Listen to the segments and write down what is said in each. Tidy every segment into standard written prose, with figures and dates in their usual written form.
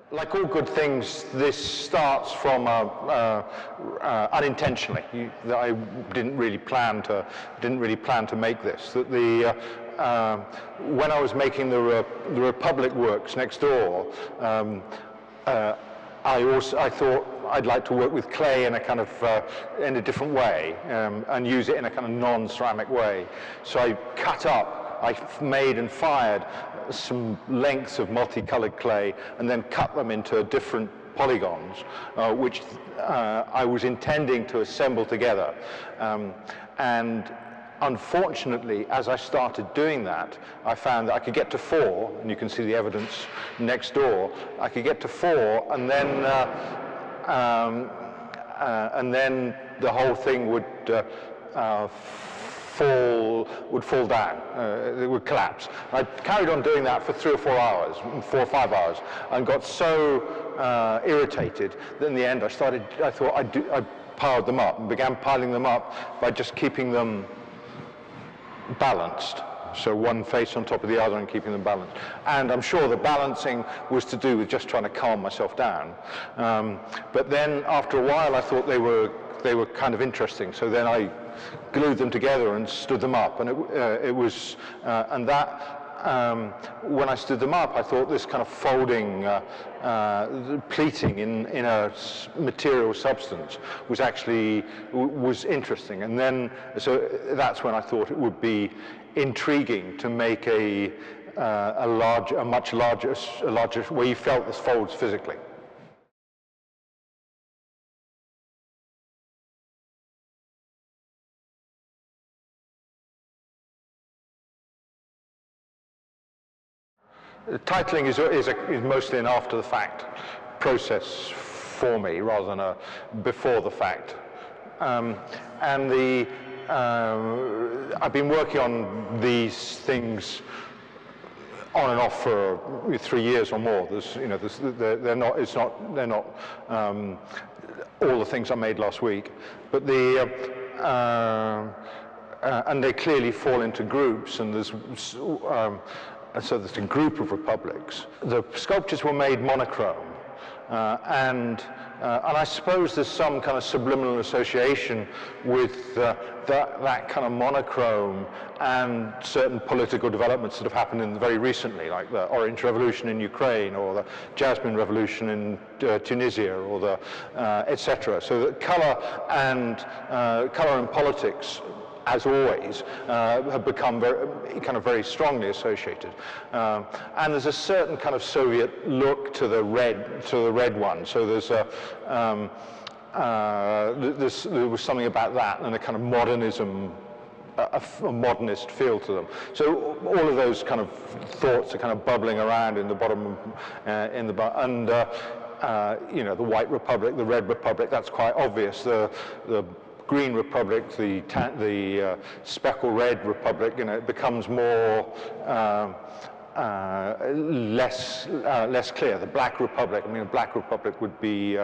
Like all good things, this starts from unintentionally. I didn't really plan to make this. That when I was making the Republic works next door, I thought I'd like to work with clay in a kind of in a different way and use it in a kind of non-ceramic way. So I cut up. I made and fired some lengths of multicolored clay and then cut them into different polygons, which I was intending to assemble together. And unfortunately, as I started doing that, I found that I could get to 4, and you can see the evidence next door. I could get to 4, and then the whole thing would fall down. It would collapse. I carried on doing that for 3 or 4 hours, 4 or 5 hours, and got so irritated that in the end I thought I piled them up and began piling them up by just keeping them balanced. So one face on top of the other and keeping them balanced. And I'm sure the balancing was to do with just trying to calm myself down. But then after a while I thought they were kind of interesting. So then I glued them together and stood them up, and when I stood them up, I thought this kind of folding, pleating in a material substance was interesting. And then, so that's when I thought it would be intriguing to make a much larger, where you felt the folds physically. Titling is mostly an after-the-fact process for me, rather than a before-the-fact. I've been working on these things on and off for 3 years or more. They're not all the things I made last week, but and they clearly fall into groups, and so there's a group of republics. The sculptures were made monochrome, and I suppose there's some kind of subliminal association with that kind of monochrome and certain political developments that have happened very recently, like the Orange Revolution in Ukraine, or the Jasmine Revolution in Tunisia, or the etc. So that color and politics, as always, have become very strongly associated, and there's a certain kind of Soviet look to the red one. So there's there was something about that, and a kind of modernism, a modernist feel to them. So all of those kind of thoughts are kind of bubbling around in the bottom, the White Republic, the Red Republic. That's quite obvious. The Green Republic, the speckle red Republic, it becomes more less clear. The Black Republic, the Black Republic would be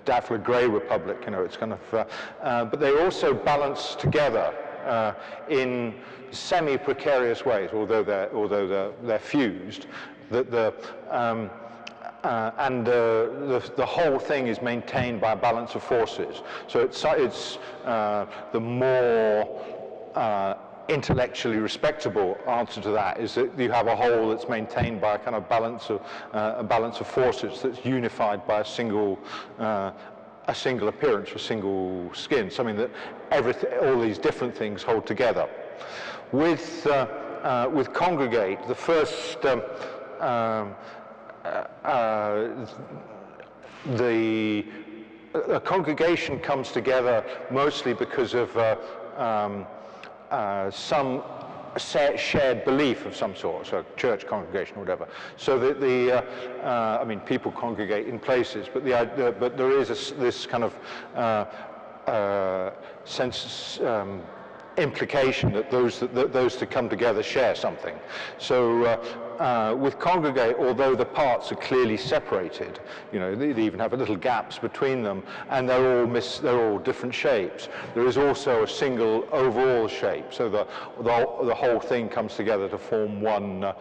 daffodil grey Republic. It's kind of, but they also balance together in semi-precarious ways, although they're fused. And the whole thing is maintained by a balance of forces. So it's the more intellectually respectable answer to that is that you have a whole that's maintained by a kind of balance of forces that's unified by a single appearance, a single skin, something that all these different things hold together. With Congregate, the first the congregation comes together mostly because of some shared belief of some sort, so church congregation or whatever. So that people congregate in places, but but there is this kind of implication that those to come together share something. So with Congregate, although the parts are clearly separated, they even have little gaps between them, and they're all different shapes. There is also a single overall shape, so the whole thing comes together to form one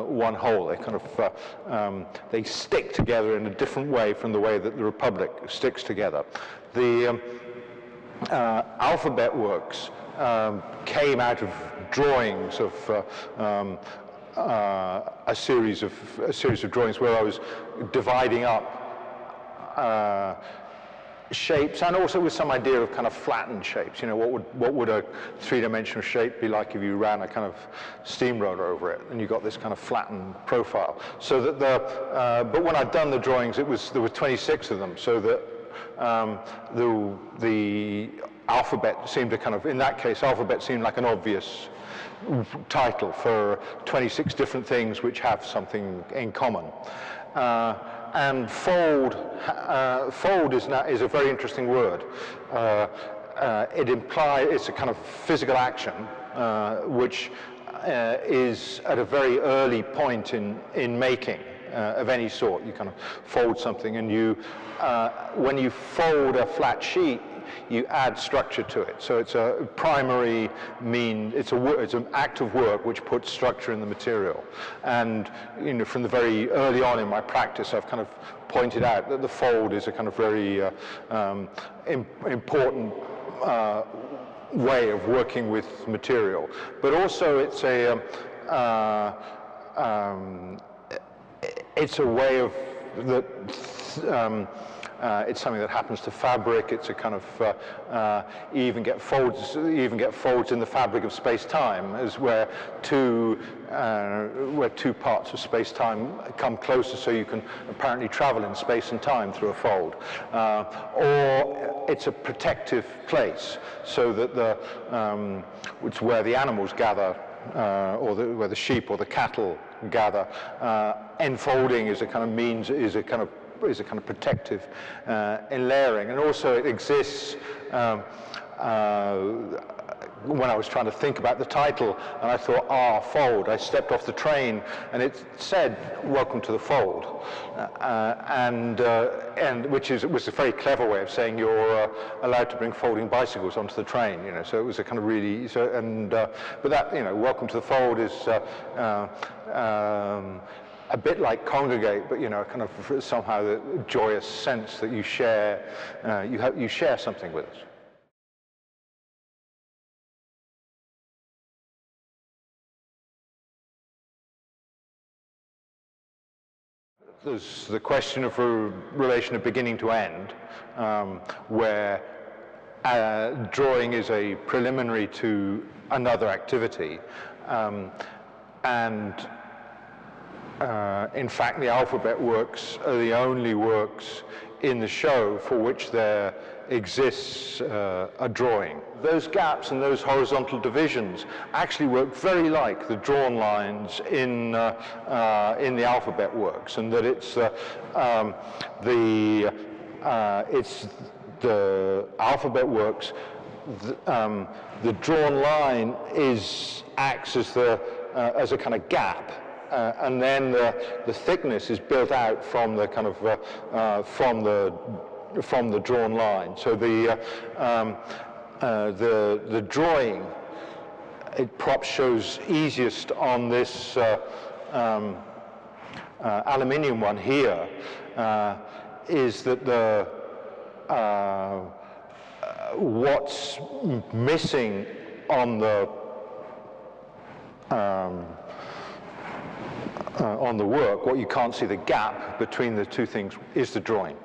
one whole. They kind of they stick together in a different way from the way that the Republic sticks together. The alphabet works came out of drawings of a series of drawings where I was dividing up shapes, and also with some idea of kind of flattened shapes. You know, what would a three-dimensional shape be like if you ran a kind of steamroller over it, and you got this kind of flattened profile. So that but when I'd done the drawings, there were 26 of them, so that the alphabet seemed to kind of, in that case, alphabet seemed like an obvious title for 26 different things which have something in common. And fold is a very interesting word. It implies, it's a kind of physical action which is at a very early point in making of any sort. You kind of fold something, and you, when you fold a flat sheet, you add structure to it. So it's a primary it's an act of work which puts structure in the material. And you know, from the very early on in my practice, I've kind of pointed out that the fold is a kind of very important way of working with material. But also it's a way of that. It's something that happens to fabric. It's a kind of you even get folds in the fabric of space-time, as where two parts of space-time come closer, so you can apparently travel in space and time through a fold. Or it's a protective place, so that it's where the animals gather, or where the sheep or the cattle gather. Enfolding is a kind of protective in layering, and also it exists. When I was trying to think about the title, and I thought, fold, I stepped off the train, and it said, "Welcome to the fold," and which was a very clever way of saying you're allowed to bring folding bicycles onto the train. You know, so it was a kind of really but that, you know, "Welcome to the fold" is. A bit like congregate, but you know, kind of somehow the joyous sense that you share, you share something with us. There's the question of a relation of beginning to end, where drawing is a preliminary to another activity, and in fact, the alphabet works are the only works in the show for which there exists a drawing. Those gaps and those horizontal divisions actually work very like the drawn lines in the alphabet works, and that it's the alphabet works. The drawn line acts as a kind of gap. And then the thickness is built out from the kind of from the drawn line. So the drawing, it perhaps shows easiest on this aluminium one here, is that what's missing on the work, what you can't see, the gap between the two things, is the drawing.